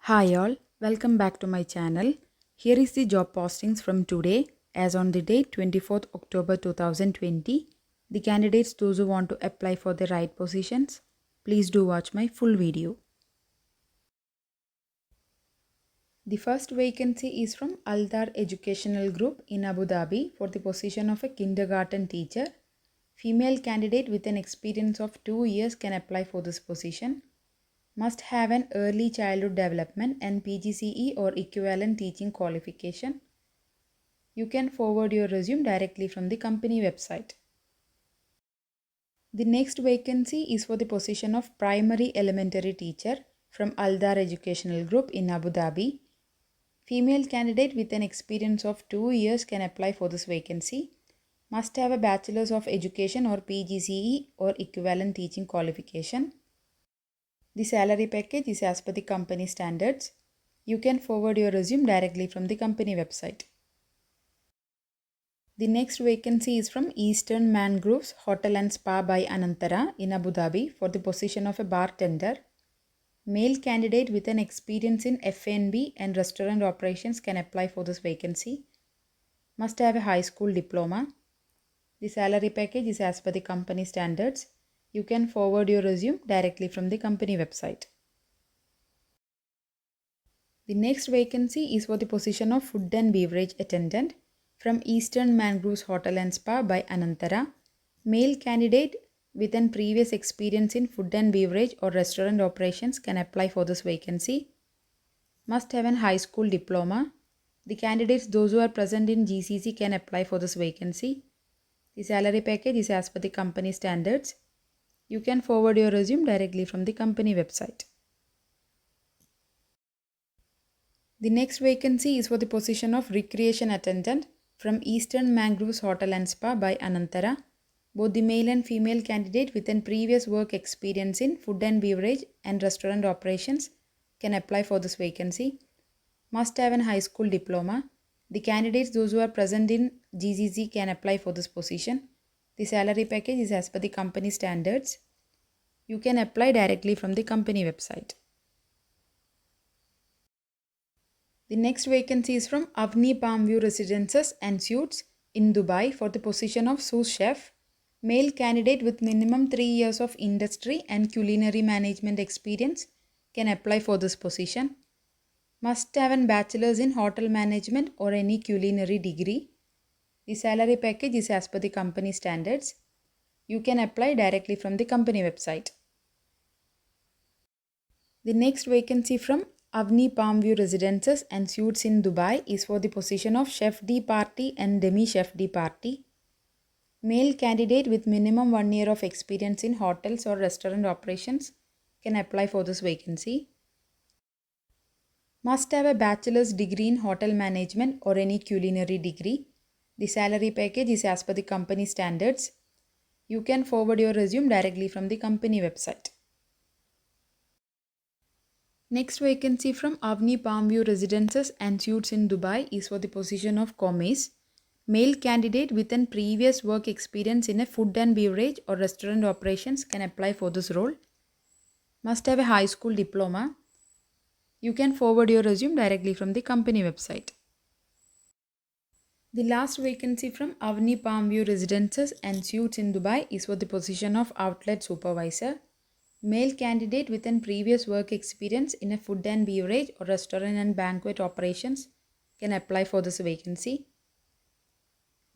Hi all, welcome back to my channel. Here is the job postings from today as on the date 24th October 2020. The candidates those who want to apply for the right positions, please do watch my full video. The first vacancy is from Aldar Educational Group in Abu Dhabi for the position of a kindergarten teacher. Female candidate with an experience of 2 years can apply for this position. Must have an early childhood development and PGCE or equivalent teaching qualification. You can forward your resume directly from the company website. The next vacancy is for the position of primary elementary teacher from Aldar Educational Group in Abu Dhabi. Female candidate with an experience of 2 years can apply for this vacancy. Must have a bachelor's of education or PGCE or equivalent teaching qualification. The salary package is as per the company standards. You can forward your resume directly from the company website. The next vacancy is from Eastern Mangroves Hotel and Spa by Anantara in Abu Dhabi for the position of a bartender. Male candidate with an experience in F&B and restaurant operations can apply for this vacancy. Must have a high school diploma. The salary package is as per the company standards. You can forward your resume directly from the company website. The next vacancy is for the position of food and beverage attendant from Eastern Mangroves Hotel and Spa by Anantara. Male candidate with an previous experience in food and beverage or restaurant operations can apply for this vacancy. Must have an high school diploma. The candidates those who are present in GCC can apply for this vacancy. The salary package is as per the company standards. You can forward your resume directly from the company website. The next vacancy is for the position of recreation attendant from Eastern Mangroves Hotel and Spa by Anantara. Both the male and female candidate with an previous work experience in food and beverage and restaurant operations can apply for this vacancy. Must have an high school diploma. The candidates those who are present in GCC can apply for this position. The salary package is as per the company standards. You can apply directly from the company website. The next vacancy is from Avni Palmview Residences and Suites in Dubai for the position of sous chef. Male candidate with minimum 3 years of industry and culinary management experience can apply for this position. Must have a bachelor's in hotel management or any culinary degree. The salary package is as per the company standards. You can apply directly from the company website. The next vacancy from Avni Palmview Residences and Suites in Dubai is for the position of chef de partie and demi chef de partie. Male candidate with minimum 1 year of experience in hotels or restaurant operations can apply for this vacancy. Must have a bachelor's degree in hotel management or any culinary degree. The salary package is as per the company standards. You can forward your resume directly from the company website. Next vacancy from Avni Palmview Residences and Suites in Dubai is for the position of commis. Male candidate with an previous work experience in a food and beverage or restaurant operations can apply for this role. Must have a high school diploma. You can forward your resume directly from the company website. The last vacancy from Avni Palmview Residences and Suites in Dubai is for the position of outlet supervisor. Male candidate with an previous work experience in a food and beverage or restaurant and banquet operations can apply for this vacancy.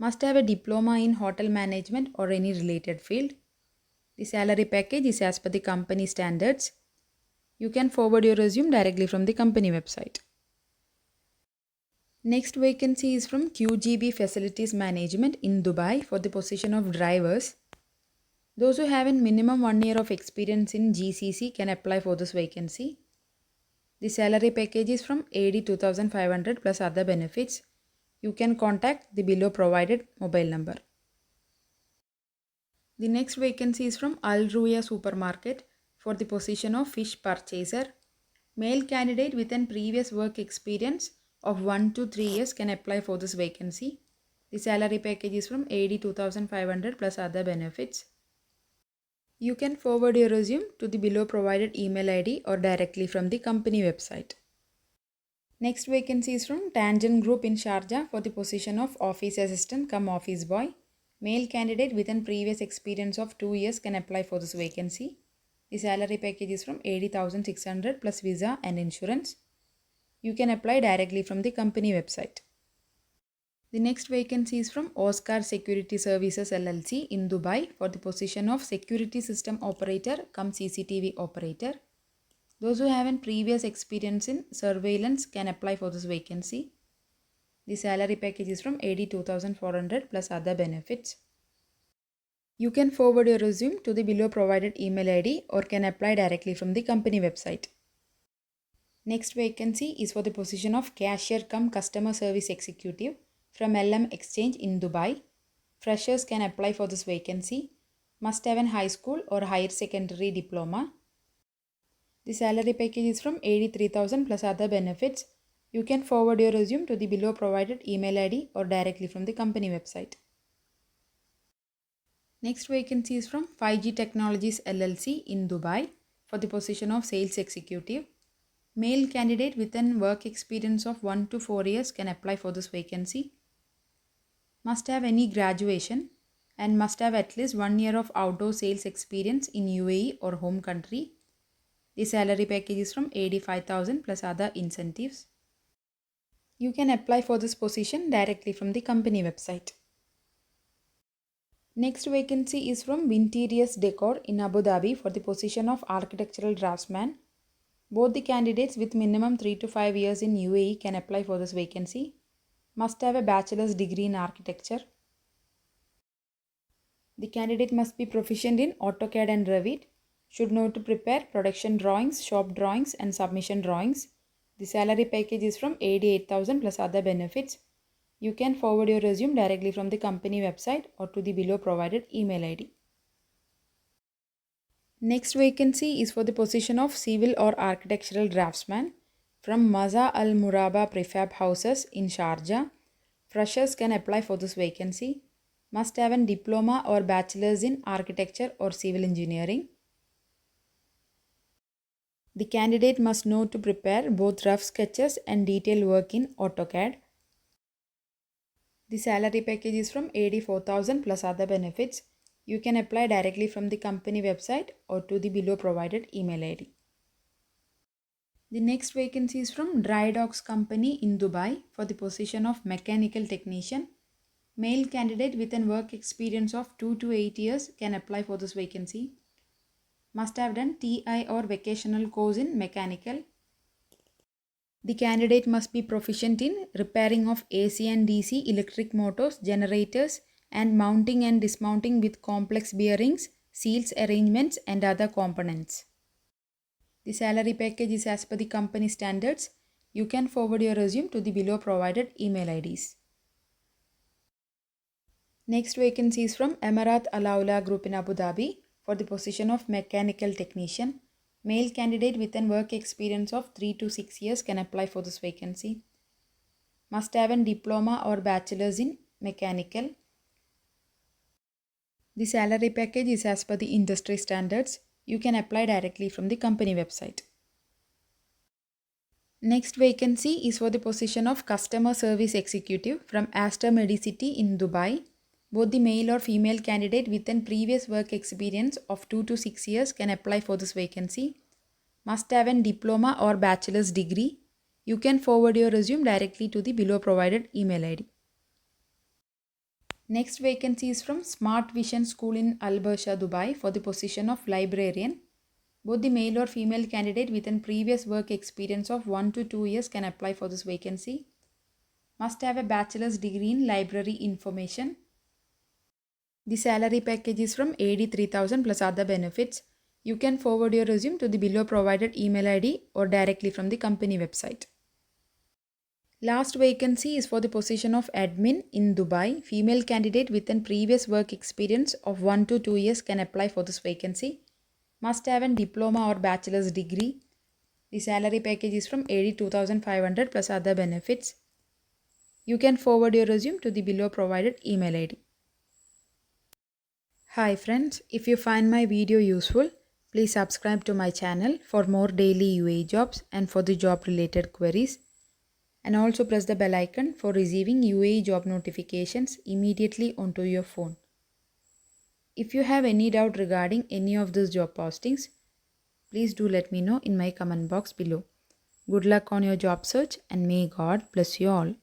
Must have a diploma in hotel management or any related field. The salary package is as per the company standards. You can forward your resume directly from the company website. Next vacancy is from QGB Facilities Management in Dubai for the position of drivers. Those who have a minimum 1 year of experience in GCC can apply for this vacancy. The salary package is from AD 2500 plus other benefits. You can contact the below provided mobile number. The next vacancy is from Al Ruya Supermarket for the position of fish purchaser. Male candidate with an previous work experience of 1 to 3 years can apply for this vacancy. The salary package is from AD 2500 plus other benefits. You can forward your resume to the below provided email ID or directly from the company website. Next vacancy is from Tangent Group in Sharjah for the position of office assistant come office boy. Male candidate with an previous experience of 2 years can apply for this vacancy. The salary package is from 80,600 plus visa and insurance. You can apply directly from the company website. The next vacancy is from Oscar Security Services LLC in Dubai for the position of security system operator come CCTV operator. Those who have a previous experience in surveillance can apply for this vacancy. The salary package is from 82,400 plus other benefits. You can forward your resume to the below provided email ID or can apply directly from the company website. Next vacancy is for the position of cashier cum customer service executive from LM Exchange in Dubai. Freshers can apply for this vacancy. Must have a high school or higher secondary diploma. The salary package is from 83,000 plus other benefits. You can forward your resume to the below provided email ID or directly from the company website. Next vacancy is from 5G Technologies LLC in Dubai for the position of sales executive. Male candidate with an work experience of 1 to 4 years can apply for this vacancy. Must have any graduation and must have at least 1 year of outdoor sales experience in UAE or home country. The salary package is from 85,000 plus other incentives. You can apply for this position directly from the company website. Next vacancy is from Vinterius Decor in Abu Dhabi for the position of architectural draftsman. Both the candidates with minimum 3 to 5 years in UAE can apply for this vacancy. Must have a bachelor's degree in architecture. The candidate must be proficient in AutoCAD and Revit. Should know to prepare production drawings, shop drawings and submission drawings. The salary package is from 88,000 plus other benefits. You can forward your resume directly from the company website or to the below provided email ID. Next vacancy is for the position of civil or architectural draftsman from Maza Al Muraba Prefab Houses in Sharjah. Freshers can apply for this vacancy. Must have a diploma or bachelor's in architecture or civil engineering. The candidate must know to prepare both rough sketches and detailed work in AutoCAD. The salary package is from 84,000 plus other benefits. You can apply directly from the company website or to the below provided email ID. The next vacancy is from Dry Docks Company in Dubai for the position of mechanical technician. Male candidate with an work experience of 2 to 8 years can apply for this vacancy. Must have done TI or vocational course in mechanical. The candidate must be proficient in repairing of AC and DC electric motors, generators, and mounting and dismounting with complex bearings, seals arrangements, and other components. The salary package is as per the company standards. You can forward your resume to the below provided email IDs. Next vacancy is from Emirat Alaula Group in Abu Dhabi for the position of mechanical technician. Male candidate with an work experience of 3 to 6 years can apply for this vacancy. Must have a diploma or bachelor's in mechanical. The salary package is as per the industry standards. You can apply directly from the company website. Next vacancy is for the position of customer service executive from Aster Medicity in Dubai. Both the male or female candidate with an previous work experience of 2 to 6 years can apply for this vacancy. Must have a diploma or bachelor's degree. You can forward your resume directly to the below provided email ID. Next vacancy is from Smart Vision School in Al Barsha, Dubai for the position of librarian. Both the male or female candidate with an previous work experience of 1 to 2 years can apply for this vacancy. Must have a bachelor's degree in library information. The salary package is from 83,000 plus other benefits. You can forward your resume to the below provided email ID or directly from the company website. Last vacancy is for the position of admin in Dubai. Female candidate with an previous work experience of 1 to 2 years can apply for this vacancy. Must have a diploma or bachelor's degree. The salary package is from 82,500 plus other benefits. You can forward your resume to the below provided email ID. Hi friends, if you find my video useful, please subscribe to my channel for more daily UAE jobs and for the job related queries. and also press the bell icon for receiving UAE job notifications immediately onto your phone. If you have any doubt regarding any of these job postings, please do let me know in my comment box below. Good luck on your job search and may God bless you all.